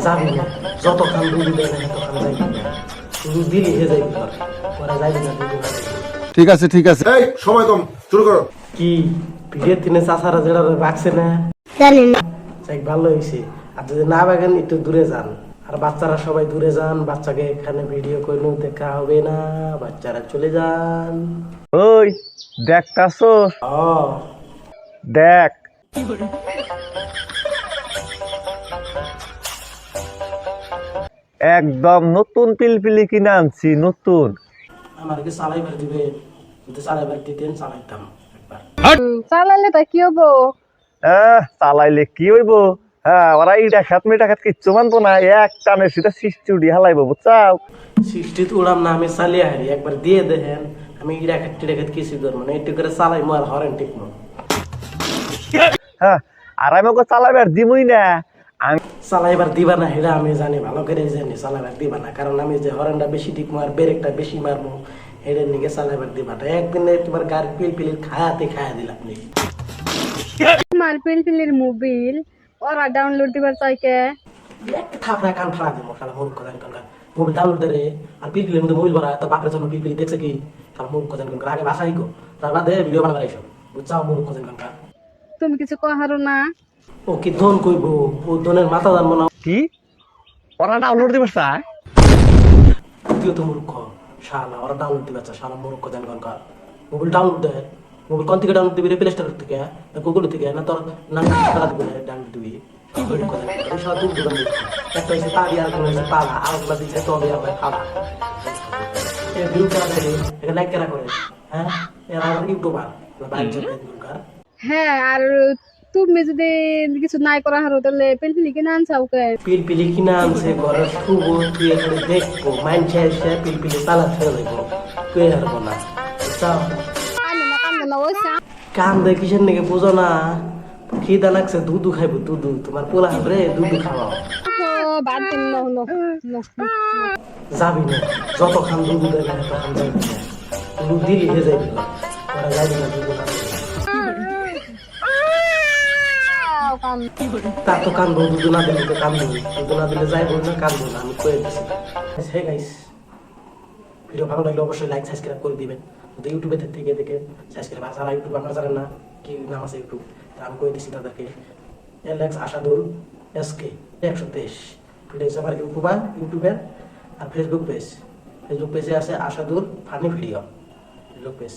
যাবি না যত খান দুধ দেয় না তত খান যাইবি না দুধ দিলি হে যাইবি পরে যাইবি না দুধ না ঠিক আছে ঠিক আছে। এই সময় কম, শুরু করো। কি ভিড়ের দিনে চাষারা যেটা রাখছে না জানি না যাই ভালো হয়েছে। আর যদি না বাগেন একটু দূরে যান, আর বাচ্চারা সবাই দূরে যান, বাচ্চাকে এখানে ভিডিও করলেও দেখা হবে না, বাচ্চারা চলে যান। ওই দেখতাছো? ও দেখ একদম নতুন পিলপিলি কিনে আনছি, নতুন। আমার কি চালাইবার দিবে? যদি চালাইবার দিতেন চালাইতাম একবার। চালালে তা কি হবো? চালাইলে কি হইব? হ্যাঁ, ওরা ইটা খাত মেটা খাত কিচ্ছু মানবো না, এক টানে সেটা সৃষ্টি উঠি হালাইবো, বুঝছাও? সৃষ্টি তো উড়াম না, আমি চালিয়ে হারি একবার দিয়ে দেখেন। আমি ইটা খাত টিটা খাত কিছু করবো না, একটু করে চালাই মার হরেন ঠিক না। হ্যাঁ, আর আমি ওকে চালাইবার দিবই না। আমি চালাইবার দিবা না হেরা আমি জানি, ভালো করে জানি চালাইবার দিবা না, কারণ আমি যে হরেনটা বেশি ঠিক মার ব্রেকটা বেশি মারবো, হেডের নিকে চালাইবার দিবা না। একদিনে তোমার গাড়ি পিলপিলির খায়াতে খায়া দিলাম আপনি। আমার পিলপিলির মোবিল ওরা ডাউনলোড দিবার চাই কে? থাপড়া কান ফাড়া দিব শালা মুখ কথা কান মোবাইল ডাউনলোড করে আর পিলপিলির মধ্যে মোবাইল ভরা তোর বাপের জন্য পিলপিলি দেখছে কি শালা মুখ কথা কান আগে বাসাই গো তার বাদে ভিডিও বানাবার আইসো বুঝছাও মুখ কথা কান। তুমি কিছু কহারো না? ও কি ধন কইব? ও ধনের মাথা জানবো না। কি ওরা ডাউনলোড দিবে চায়? তুইও তো মূর্খ শালা, ওরা ডাউনলোড দিবে আচ্ছা শালা মূর্খ জান কান মোবাইল ডাউনলোড দেয়। মোবাইল কোন থেকে ডাউনলোড দিবি রে? প্লে স্টোর থেকে না গুগল থেকে না তোর নাম টাকা দিবি ডাউনলোড দিবি? একটা হচ্ছে পাড়ি আর একটা হচ্ছে পালা, আরেকগুলা দিচ্ছে তবে আবার খালা। এই ভিউ করা করে এটা লাইক করা করে, হ্যাঁ এরা আবার ইউটিউবার বাইরে ইউটিউবার। হ্যাঁ, আর তুমি যদি কিছু নাই করা হারো তাহলে পিলপিলি কিনে আনছাও কে? পিলপিলি কিনা আনছে ঘরে শুবো, তুই এখানে দেখবো মাইনছে এসে পিলপিলি তালা ছেড়ে দেবো, তুই হারবো না। বুঝছাও? কান্দো না ওই কান দেয় কিসের নাকি বুঝো না? খিদা লাগছে দুধু খাইবো, দুধু তোমার পোলা রে দুধু খাওয়াও। বাদ দিন না হলো যাবি না যত খান দুধু দেয় না তত খান যাইবি না, দুধ দিলি হে যাইবি না, ওরা যাইবি না দুধু না দিলে। তার তো কান্দবো, দুধু না দিলে তো কান্দবো, দুধু না দিলে যাইবো না কান্দবো না, আমি কয়ে দিছি। হে গাইস, ভিডিও ভালো লাগলে অবশ্যই লাইক সাবস্ক্রাইব করে দিবেন। যদি ইউটিউবে থেকে দেখে সাবস্ক্রাইব, আর যারা ইউটিউব আপনারা জানেন না কি নাম আছে ইউটিউব, তা আমি কয়ে দিচ্ছি তাদেরকে এলএক্স আশাদুল এসকে 123 এটা হচ্ছে আমার ইউটিউবের। আর ফেসবুক পেজে আছে Ashadul funny video Facebook page.